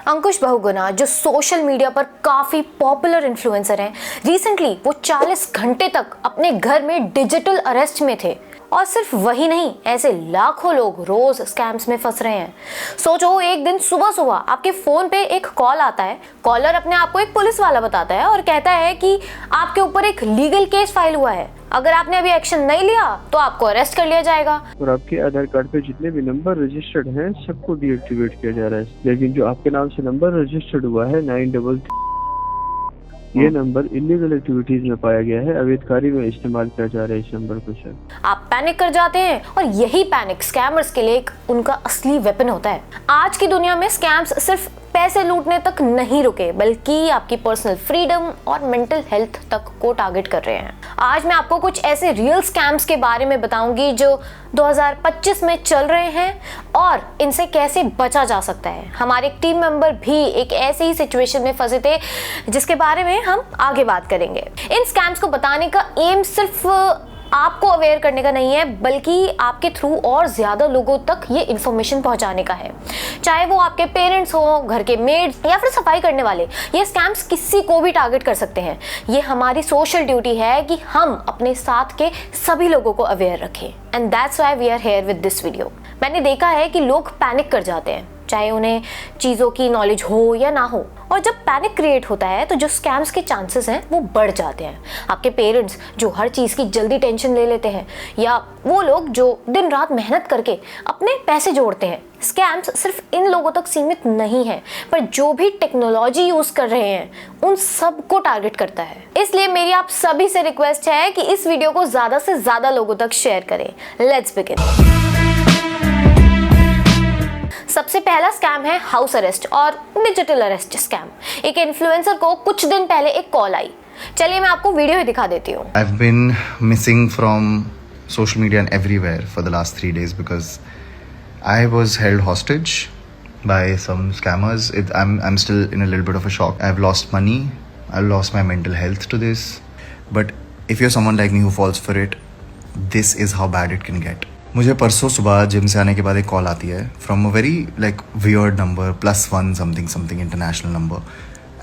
अंकुश बहुगुणा जो social media पर काफ़ी पॉपुलर इन्फ्लुएंसर हैं, रिसेंटली वो 40 घंटे तक अपने घर में डिजिटल अरेस्ट में थे। और सिर्फ वही नहीं, ऐसे लाखों लोग रोज स्कैम्स में फंस रहे हैं। सोचो, एक दिन सुबह सुबह आपके फोन पे एक कॉल आता है। कॉलर अपने आप को एक पुलिस वाला बताता है और कहता है कि आपके ऊपर एक लीगल केस फाइल हुआ है, अगर आपने अभी एक्शन नहीं लिया तो आपको अरेस्ट कर लिया जाएगा। और आपके आधार कार्ड पे जितने भी नंबर रजिस्टर्ड हैं सबको डीएक्टिवेट किया जा रहा है, लेकिन जो आपके नाम से नंबर रजिस्टर्ड हुआ है 933, ये नंबर इलीगल एक्टिविटीज में पाया गया है, अवैध कार्य में इस्तेमाल किया जा रहा है इस नंबर को। सर, आप पैनिक कर जाते हैं और यही पैनिक स्कैमर्स के लिए एक उनका असली वेपन होता है। आज की दुनिया में स्कैम्स सिर्फ पैसे लूटने तक नहीं रुके, बल्कि आपकी पर्सनल फ्रीडम और मेंटल हेल्थ तक को टारगेट कर रहे हैं। आज मैं आपको कुछ ऐसे रियल स्कैम्स के बारे में बताऊंगी जो 2025 में चल रहे हैं और इनसे कैसे बचा जा सकता है। हमारे एक टीम मेंबर भी एक ऐसे ही सिचुएशन में फंसे थे, जिसके बारे में हम आगे बात करेंगे। इन स्कैम्स को बताने का एम सिर्फ आपको अवेयर करने का नहीं है, बल्कि आपके थ्रू और ज्यादा लोगों तक ये इन्फॉर्मेशन पहुंचाने का है। चाहे वो आपके पेरेंट्स हो, घर के मेड्स या फिर सफाई करने वाले, ये स्कैम्स किसी को भी टारगेट कर सकते हैं। ये हमारी सोशल ड्यूटी है कि हम अपने साथ के सभी लोगों को अवेयर रखें, and that's why we are here with this video. मैंने देखा है कि लोग पैनिक कर जाते हैं, चाहे उन्हें चीज़ों की नॉलेज हो या ना हो, और जब पैनिक क्रिएट होता है तो जो स्कैम्स के चांसेस हैं वो बढ़ जाते हैं। आपके पेरेंट्स जो हर चीज़ की जल्दी टेंशन ले लेते हैं, या वो लोग जो दिन रात मेहनत करके अपने पैसे जोड़ते हैं। स्कैम्स सिर्फ इन लोगों तक सीमित नहीं है, पर जो भी टेक्नोलॉजी यूज़ कर रहे हैं उन सबको टारगेट करता है। इसलिए मेरी आप सभी से रिक्वेस्ट है कि इस वीडियो को ज़्यादा से ज़्यादा लोगों तक शेयर करें। Let's begin. सबसे पहला स्कैम है हाउस अरेस्ट और डिजिटल अरेस्ट स्कैम। एक इन्फ्लुएंसर को कुछ दिन पहले एक कॉल आई। चलिए मैं आपको वीडियो ही दिखा देती हूँ। I've been missing from social media and everywhere for the last 3 days because I was held hostage by some scammers. I'm still in a little bit of a shock. I've lost money. I've lost my mental health to this. But if you're someone like me who falls for it, this is how bad it can get. मुझे परसों सुबह gym से आने के बाद एक call आती है from a very like weird number +1 something international number,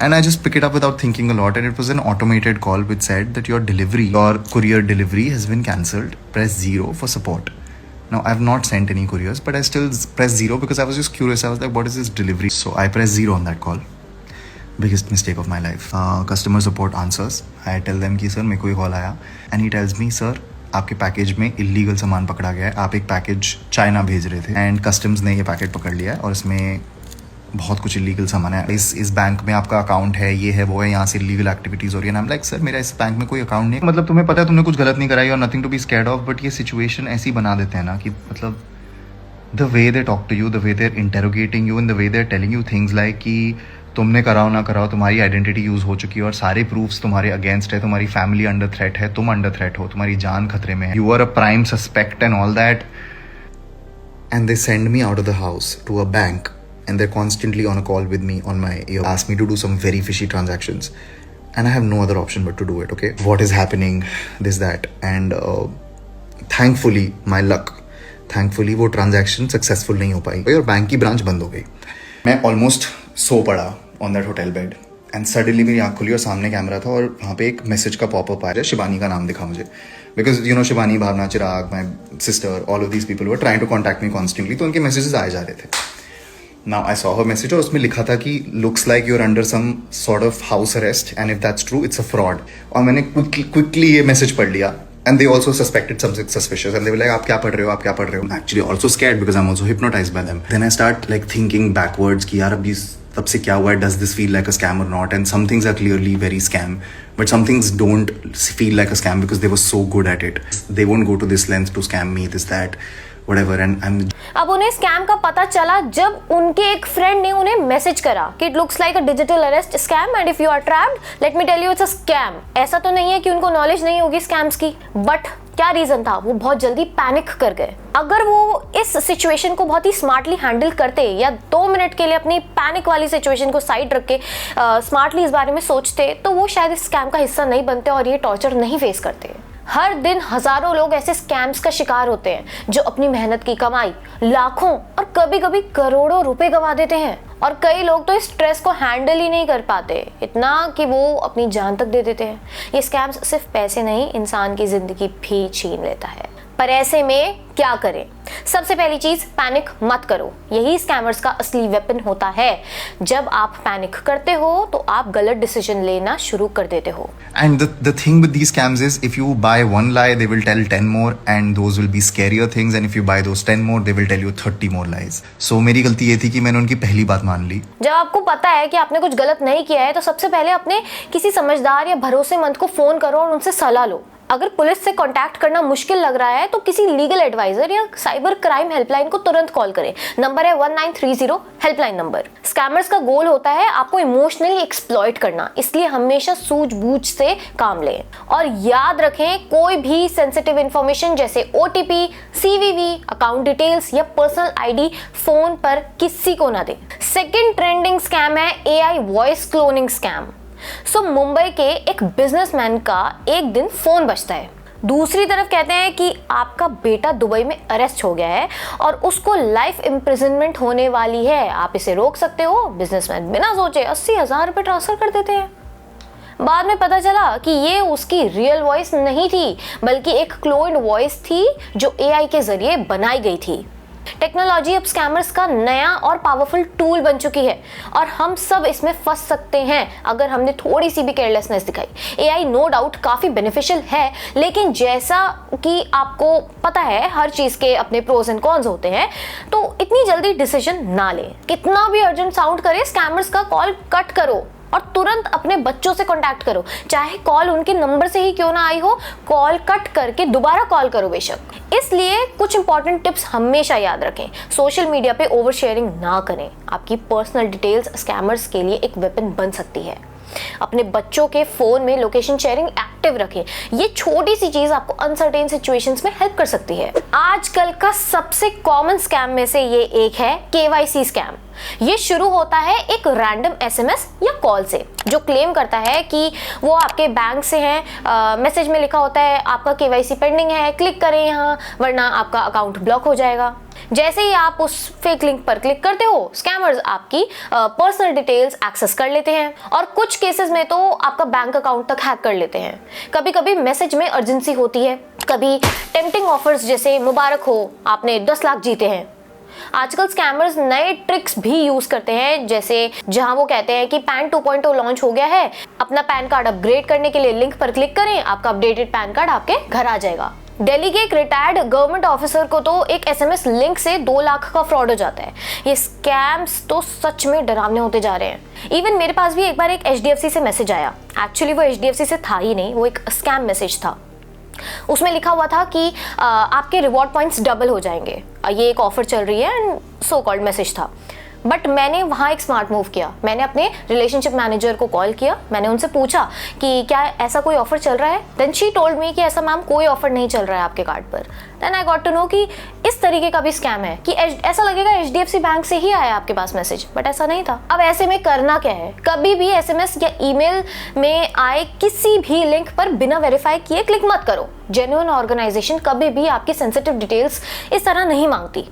and I just pick it up without thinking a lot, and it was an automated call which said that your courier delivery has been cancelled. Press 0 for support. Now I have not sent any couriers, but I still press 0 because I was just curious. I was like, what is this delivery? So I press 0 on that call. Biggest mistake of my life. Customer support answers. I tell them कि sir मेरे को ये call आया, and he tells me, sir आपके package में illegal सामान पकड़ा गया है, आप एक पैकेज चाइना भेज रहे थे एंड कस्टम्स ने ये पैकेट पकड़ लिया है और इसमें बहुत कुछ इलीगल सामान है। इस बैंक में आपका अकाउंट है, ये है वो है, यहाँ से इलीगल एक्टिविटीज हो रही है। आई एम लाइक, सर मेरा इस बैंक में कोई अकाउंट नहीं है। मतलब तुम्हें पता है तुमने कुछ गलत नहीं कराई और nothing to be scared of, but ये सिचुएशन ऐसी बना देते हैं ना कि मतलब the way they talk to you, the way they are interrogating you, and the way they are telling you things like कि तुमने कराओ ना कराओ, तुम्हारी आइडेंटिटी यूज हो चुकी है और सारे प्रूफ्स तुम्हारे अगेंस्ट है, तुम्हारी फैमिली अंडर थ्रेट है, तुम अंडर थ्रेट हो, तुम्हारी जान खतरे में है, you are a prime suspect and all that, and they send me out of the house to a bank and they're constantly on a call with me on my ear, ask me to do some very fishy transactions, and I have no other option but to do it. Okay, what is happening, this that, and thankfully my luck, thankfully वो transaction successful नहीं हो पाई और bank की branch बंद हो गई। मैं almost सो पड़ा on that hotel bed and suddenly मेरी आँख खुली और सामने कैमरा था और वहाँ पे एक मैसेज का पॉपअप आया, शिवानी का नाम दिखा मुझे, because you know Shivani, Bhavna, Chirag, my sister, all of these people were trying to contact me constantly, तो उनके मैसेजेस आए जा रहे थे। Now I saw her message और उसमें लिखा था कि looks like you're under some sort of house arrest and if that's true it's a fraud। और मैंने quickly ये मैसेज पढ़ लिया and they also suspected something suspicious and they were like, आप क्या पढ़ रहे हो, आप क्या पढ़ रहे हो? I'm actually also scared because I'm also hypnotized by them. Then I start like thinking backwards कि यार अभी तब से क्या हुआ है, does this feel like a scam or not? And some things are clearly very scam, but some things don't feel like a scam because they were so good at it. They won't go to this length to scam me, this that, whatever, and I'm... अब उन्हें scam का पता चला जब उनके एक friend ने उन्हें मैसेज करा कि it looks like a digital arrest scam and if you are trapped let me tell you it's a scam. ऐसा तो नहीं है कि उनको नॉलेज नहीं होगी स्कैम्स की, बट क्या रीजन था, वो बहुत जल्दी पैनिक कर गए। अगर वो इस सिचुएशन को बहुत ही स्मार्टली हैंडल करते या 2 मिनट के लिए अपनी पैनिक वाली सिचुएशन को साइड रख के स्मार्टली इस बारे में सोचते, तो वो शायद इस स्कैम का हिस्सा नहीं बनते और ये टॉर्चर नहीं फेस करते। हर दिन हजारों लोग ऐसे स्कैम्स का शिकार होते हैं जो अपनी मेहनत की कमाई लाखों और कभी-कभी करोड़ों रुपए गंवा देते हैं। और कई लोग तो इस स्ट्रेस को हैंडल ही नहीं कर पाते, इतना कि वो अपनी जान तक दे देते हैं। ये स्कैम्स सिर्फ पैसे नहीं, इंसान की जिंदगी भी छीन लेता है। पर ऐसे में क्या करें? सबसे पहली चीज, पैनिक मत करो। यही स्कैमर्स का असली वेपन होता है। जब आप पैनिक करते हो तो आप गलत डिसीजन लेना शुरू कर देते हो। And the thing with these scams is, if you buy one lie, they will tell 10 more, and those will be scarier things. And if you buy those 10 more, they will tell you 30 more lies. So मेरी गलती ये थी कि मैंने उनकी पहली बात मान ली। जब आपको पता है कि आपने कुछ गलत नहीं किया है तो सबसे पहले अपने किसी समझदार या भरोसेमंद को फोन करो और उनसे सलाह लो। अगर पुलिस से कांटेक्ट करना मुश्किल लग रहा है तो किसी लीगल एडवाइजर या साइबर क्राइम हेल्पलाइन को तुरंत कॉल करें। नंबर है 1930 हेल्पलाइन नंबर। स्कैमर्स का गोल होता है आपको इमोशनली एक्सप्लॉइट करना, इसलिए हमेशा सूझबूझ से काम लें। और याद रखें, कोई भी सेंसिटिव इंफॉर्मेशन जैसे OTP, CVV, अकाउंट डिटेल्स या पर्सनल ID फोन पर किसी को ना दें। सेकेंड ट्रेंडिंग स्कैम है AI voice cloning scam. Mumbai के एक बिजनेसमैन का एक दिन फोन बजता है। दूसरी तरफ कहते हैं कि आपका बेटा दुबई में अरेस्ट हो गया है और उसको लाइफ इम्प्रिजनमेंट होने वाली है, आप इसे रोक सकते हो। बिजनेसमैन बिना सोचे 80,000 रुपए ट्रांसफर कर देते हैं। बाद में पता चला कि ये उसकी रियल वॉइस नहीं थी, बल्कि एक क्लोन्ड वॉइस थी जो AI के जरिए बनाई गई थी। टेक्नोलॉजी अब स्कैमर्स का नया और पावरफुल टूल बन चुकी है और हम सब इसमें फंस सकते हैं अगर हमने थोड़ी सी भी केयरलेसनेस दिखाई। AI नो डाउट काफ़ी बेनिफिशियल है, लेकिन जैसा कि आपको पता है हर चीज़ के अपने प्रोज एंड कॉन्स होते हैं, तो इतनी जल्दी डिसीजन ना लें। कितना भी अर्जेंट साउंड करे, स्कैमर्स का कॉल कट करो और तुरंत अपने बच्चों से कांटेक्ट करो। चाहे कॉल उनके नंबर से ही क्यों ना आई हो, कॉल कट करके दोबारा कॉल करो बेशक। इसलिए कुछ इंपॉर्टेंट टिप्स हमेशा याद रखें। सोशल मीडिया पे ओवर शेयरिंग ना करें। आपकी पर्सनल डिटेल्स स्कैमर्स के लिए एक वेपन बन सकती है। अपने बच्चों के फोन में लोकेशन शेयरिंग एक्टिव रखें। ये छोटी सी चीज आपको अनसर्टेन सिचुएशंस में हेल्प कर सकती है। आजकल का सबसे कॉमन स्कैम में से ये एक है KYC स्कैम। ये शुरू होता है एक रैंडम SMS या कॉल से जो क्लेम करता है कि वो आपके बैंक से हैं। मैसेज में लिखा होता है आपका KYC पेंडिंग है, क्लिक करें यहाँ वरना आपका अकाउंट ब्लॉक हो जाएगा। जैसे ही आप उस फेक लिंक पर क्लिक करते हो, स्कैमर्स आपकी पर्सनल डिटेल्स एक्सेस कर लेते हैं और कुछ केसेस में तो आपका बैंक अकाउंट तक हैक कर लेते हैं। कभी कभी मैसेज में अर्जेंसी होती है, कभी टेम्पटिंग ऑफर्स जैसे मुबारक हो आपने 10 लाख जीते हैं। आजकल स्कैमर्स नए ट्रिक्स भी यूज करते हैं, जैसे जहां वो कहते हैं कि पैन 2.0 लॉन्च हो गया है, अपना पैन कार्ड अपग्रेड करने के लिए लिंक पर क्लिक करें, आपका अपडेटेड पैन कार्ड आपके घर आ जाएगा। दिल्ली के एक रिटायर्ड गवर्नमेंट ऑफिसर को तो एक SMS लिंक से 2 लाख का फ्रॉड हो जाता है। ये स्कैम्स तो सच में डरावने होते जा रहे हैं। इवन मेरे पास भी एक बार एक HDFC से मैसेज आया। एक्चुअली वो HDFC से था ही नहीं, वो एक स्कैम मैसेज था। उसमें लिखा हुआ था कि आपके रिवॉर्ड पॉइंट्स डबल हो जाएंगे, ये एक ऑफर चल रही है एंड सो कॉल्ड मैसेज था। बट मैंने वहाँ एक स्मार्ट मूव किया। मैंने अपने रिलेशनशिप मैनेजर को कॉल किया, मैंने उनसे पूछा कि क्या ऐसा कोई ऑफर चल रहा है। देन शी टोल्ड मी कि ऐसा मैम कोई ऑफर नहीं चल रहा है आपके कार्ड पर। Then I got to know कि इस तरीके का भी स्कैम है कि ऐसा लगेगा HDFC बैंक से ही आया आपके पास मैसेज, बट ऐसा नहीं था। अब ऐसे में करना क्या है? कभी भी SMS या ईमेल में आए किसी भी लिंक पर बिना वेरीफाई किए क्लिक मत करो। जेन्युइन ऑर्गेनाइजेशन कभी भी आपकी सेंसिटिव डिटेल्स इस तरह नहीं मांगती।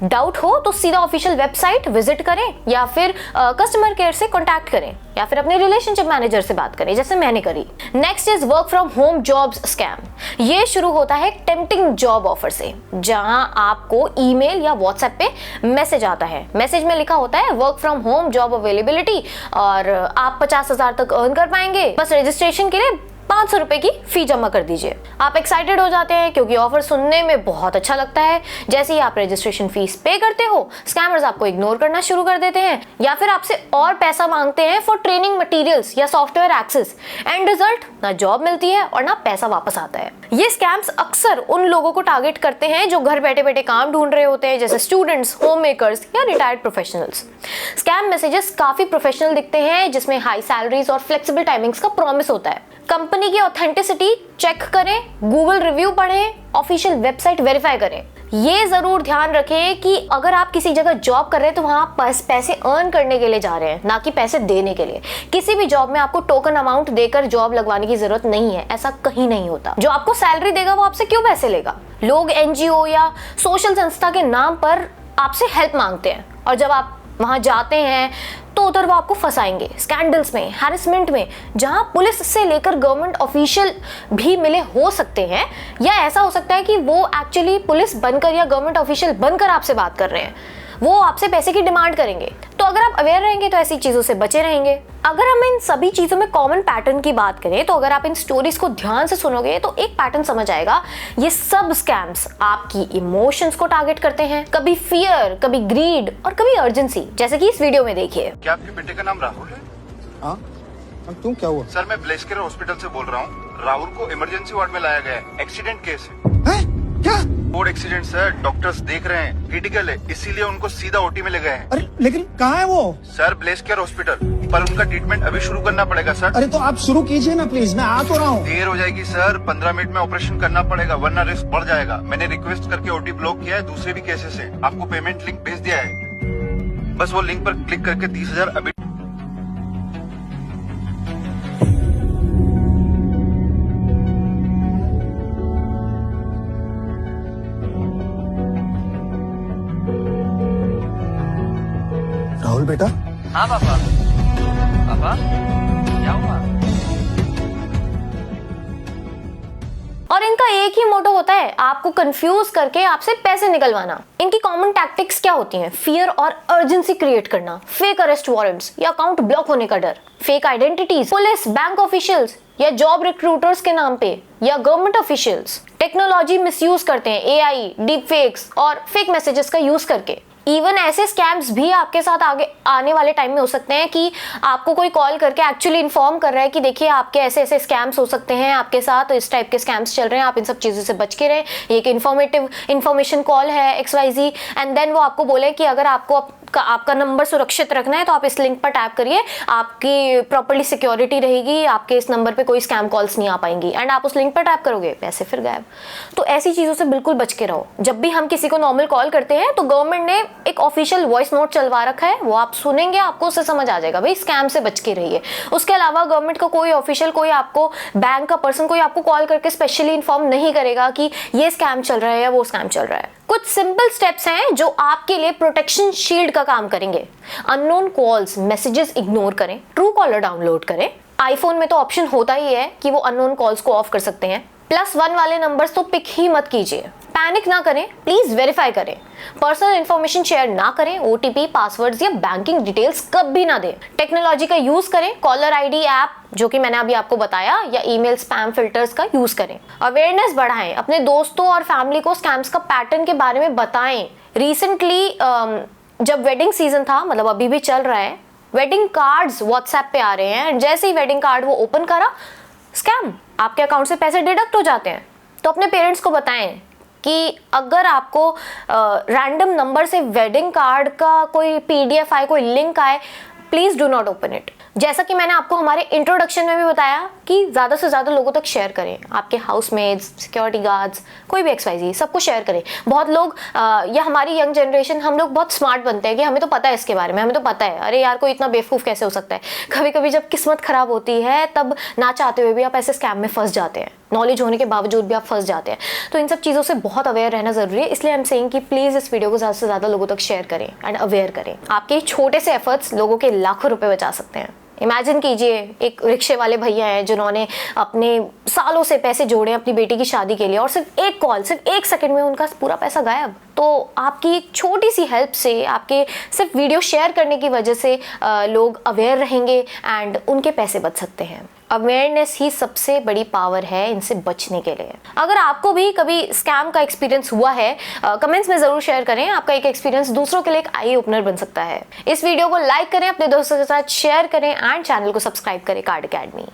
डाउट हो तो सीधा ऑफिशियल वेबसाइट विजिट करें या फिर कस्टमर केयर से कांटेक्ट करें या फिर अपने रिलेशनशिप मैनेजर से बात करें, जैसे मैंने करी। Next is work from home jobs scam. ये शुरू होता है टेम्पटिंग जॉब ऑफर से, जहां आपको ईमेल या व्हाट्सएप पे मैसेज आता है। मैसेज में लिखा होता है work from home job availability और आप 50,000 तक अर्न कर पाएंगे, बस रजिस्ट्रेशन के लिए 500 रुपए की फी जमा कर दीजिए। आप एक्साइटेड हो जाते हैं क्योंकि ऑफर सुनने में बहुत अच्छा लगता है। जैसे ही आप रजिस्ट्रेशन फीस पे करते हो, स्कैमर्स आपको इग्नोर करना शुरू कर देते हैं या फिर आपसे और पैसा मांगते हैं फॉर ट्रेनिंग मटेरियल्स या सॉफ्टवेयर एक्सेस। एंड रिजल्ट, ना जॉब मिलती है और ना पैसा वापस आता है। ये स्कैम्स अक्सर उन लोगों को टारगेट करते हैं जो घर बैठे बैठे काम ढूंढ रहे होते हैं, जैसे स्टूडेंट्स, होम मेकर्स या रिटायर्ड प्रोफेशनल्स। स्कैम मैसेजेस काफी प्रोफेशनल दिखते हैं, जिसमें हाई सैलरीज और फ्लेक्सिबल टाइमिंग्स का प्रॉमिस होता है। कंपनी की ऑथेंटिसिटी चेक करें, गूगल रिव्यू पढ़ें, ऑफिशियल वेबसाइट वेरीफाई करें। ये जरूर ध्यान रखें कि अगर आप किसी जगह जॉब कर रहे हैं तो वहां आप पैसे अर्न करने के लिए जा रहे हैं, ना कि पैसे देने के लिए। किसी भी जॉब में आपको टोकन अमाउंट देकर जॉब लगवाने की जरूरत नहीं है, ऐसा कहीं नहीं होता। जो आपको सैलरी देगा वो आपसे क्यों पैसे लेगा? लोग एनजीओ या सोशल संस्था के नाम पर आपसे हेल्प मांगते हैं, और जब आप वहां जाते हैं तो उधर वो आपको फंसाएंगे स्कैंडल्स में, हैरेसमेंट में, जहां पुलिस से लेकर गवर्नमेंट ऑफिशियल भी मिले हो सकते हैं, या ऐसा हो सकता है कि वो एक्चुअली पुलिस बनकर या गवर्नमेंट ऑफिशियल बनकर आपसे बात कर रहे हैं, वो आपसे पैसे की डिमांड करेंगे। तो अगर आप अवेयर रहेंगे तो ऐसी चीजों से बचे रहेंगे। अगर हम इन सभी चीजों में कॉमन पैटर्न की बात करें तो अगर आप इन स्टोरीज को ध्यान से सुनोगे तो एक पैटर्न समझ आएगा। ये सब स्कैम्स आपकी इमोशंस को टारगेट करते हैं, कभी फियर, कभी ग्रीड और कभी अर्जेंसी, जैसे कि इस वीडियो में देखिए। क्या आपके बेटे का नाम राहुल है? हाँ, तुम क्या हुआ? सर, मैं ब्लेस्केर हॉस्पिटल से बोल रहा हूँ। राहुल को इमरजेंसी वार्ड में लाया गया है, एक्सीडेंट केस है। क्या? रोड एक्सीडेंट सर, डॉक्टर्स देख रहे हैं क्रिटिकल है, इसीलिए उनको सीधा ओटी में ले गए हैं। अरे लेकिन कहाँ है वो? सर, ब्लेस्केर हॉस्पिटल, पर उनका ट्रीटमेंट अभी शुरू करना पड़ेगा सर। अरे तो आप शुरू कीजिए ना प्लीज, मैं आ तो रहा हूँ। देर हो जाएगी सर, 15 मिनट में ऑपरेशन करना पड़ेगा वरना रिस्क बढ़ जाएगा। मैंने रिक्वेस्ट करके ओटी ब्लॉक किया है, दूसरे भी केसेस है। आपको पेमेंट लिंक भेज दिया है, बस वो लिंक पर क्लिक करके 30,000 अभी। राहुल बेटा। हाँ पापा। पापा क्या हुआ? और इनका एक ही मोटो होता है, आपको कंफ्यूज करके आपसे पैसे निकलवाना। इनकी कॉमन टैक्टिक्स क्या होती हैं? फियर और अर्जेंसी क्रिएट करना, फेक अरेस्ट वारंट्स या अकाउंट ब्लॉक होने का डर, fake identities, police, bank officials या जॉब रिक्रूटर्स के नाम पे, या गवर्नमेंट ऑफिशियल्स टेक्नोलॉजी मिसयूज करते हैं, एआई, डीप फेक्स और फेक मैसेजेस का यूज करके। इवन ऐसे स्कैम्स भी आपके साथ आगे आने वाले टाइम में हो सकते हैं कि आपको कोई कॉल करके एक्चुअली इन्फॉर्म कर रहा है कि देखिए आपके ऐसे ऐसे स्कैम्स हो सकते हैं, आपके साथ इस टाइप के स्कैम्स चल रहे हैं, आप इन सब चीज़ों से बच के रहें। एक इन्फॉर्मेशन कॉल है XYZ, एंड देन वो आपको बोले कि अगर आपको आपका नंबर सुरक्षित रखना है तो आप इस लिंक पर टैप करिए, आपकी प्रॉपर्ली सिक्योरिटी रहेगी, आपके इस नंबर पे कोई स्कैम कॉल्स नहीं आ पाएंगी। एंड आप उस लिंक पर टैप करोगे, पैसे फिर गायब। तो ऐसी चीज़ों से बिल्कुल बच के रहो। जब भी हम किसी को नॉर्मल कॉल करते हैं तो गवर्नमेंट ने एक ऑफिशियल वॉइस नोट चलवा रखा है, वो आप सुनेंगे, आपको उससे समझ आ जाएगा भाई स्कैम से बच के रहिए। उसके अलावा गवर्नमेंट का कोई ऑफिशियल, कोई आपको बैंक का पर्सन कोई आपको कॉल करके स्पेशली इन्फॉर्म नहीं करेगा कि ये स्कैम चल रहा है या वो स्कैम चल रहा है। कुछ सिंपल स्टेप्स हैं जो आपके लिए प्रोटेक्शन शील्ड का काम करेंगे। अननोन कॉल्स, मैसेजेस इग्नोर करें, ट्रू कॉलर डाउनलोड करें। आईफोन में तो ऑप्शन होता ही है कि वो अननोन कॉल्स को ऑफ कर सकते हैं। +1 वाले नंबर्स तो पिक ही मत कीजिए। पैनिक ना करें, प्लीज वेरीफाई करें। पर्सनल इंफॉर्मेशन शेयर ना करें, OTP, पासवर्ड्स या बैंकिंग डिटेल्स कभी ना दें। टेक्नोलॉजी का यूज करें, कॉलर ID ऐप जो कि मैंने अभी आपको बताया, या ईमेल स्पैम फिल्टर्स का यूज करें। अवेयरनेस बढ़ाएं, अपने दोस्तों और फैमिली को स्कैम्स का पैटर्न के बारे में बताएं। रिसेंटली जब वेडिंग सीजन था, मतलब अभी भी चल रहा है, वेडिंग कार्ड्स व्हाट्सएप पे आ रहे हैं, जैसे ही वेडिंग कार्ड वो ओपन करा, स्कैम, आपके अकाउंट से पैसे डिडक्ट हो जाते हैं। तो अपने पेरेंट्स को बताएं कि अगर आपको रैंडम नंबर से वेडिंग कार्ड का कोई PDF आए, कोई लिंक आए, please do not open it. जैसा कि मैंने आपको हमारे इंट्रोडक्शन में भी बताया कि ज़्यादा से ज़्यादा लोगों तक शेयर करें। आपके हाउसमेट्स, सिक्योरिटी गार्ड्स, कोई भी XYZ, सबको शेयर करें। बहुत लोग या हमारी यंग जनरेशन, हम लोग बहुत स्मार्ट बनते हैं कि हमें तो पता है इसके बारे में, हमें तो पता है, अरे यार कोई इतना बेवकूफ़ कैसे हो सकता है। कभी कभी जब किस्मत ख़राब होती है तब ना चाहते हुए भी आप ऐसे स्कैम में फंस जाते हैं, नॉलेज होने के बावजूद भी आप फंस जाते हैं। तो इन सब चीज़ों से बहुत अवेयर रहना ज़रूरी है। इसलिए आई एम सेइंग कि प्लीज़ इस वीडियो को ज़्यादा से ज़्यादा लोगों तक शेयर करें एंड अवेयर करें। आपके छोटे से एफर्ट्स लोगों के लाखों रुपए बचा सकते हैं। इमेजिन कीजिए, एक रिक्शे वाले भैया हैं जिन्होंने अपने सालों से पैसे जोड़े अपनी बेटी की शादी के लिए, और सिर्फ एक कॉल, सिर्फ 1 सेकंड में उनका पूरा पैसा गायब। तो आपकी एक छोटी सी हेल्प से, आपके सिर्फ वीडियो शेयर करने की वजह से लोग अवेयर रहेंगे एंड उनके पैसे बच सकते हैं। अवेयरनेस ही सबसे बड़ी पावर है इनसे बचने के लिए। अगर आपको भी कभी स्कैम का एक्सपीरियंस हुआ है, कमेंट्स में ज़रूर शेयर करें। आपका एक एक्सपीरियंस दूसरों के लिए एक आई ओपनर बन सकता है। इस वीडियो को लाइक करें, अपने दोस्तों के साथ शेयर करें एंड चैनल को सब्सक्राइब करें कार्ड अकेडमी।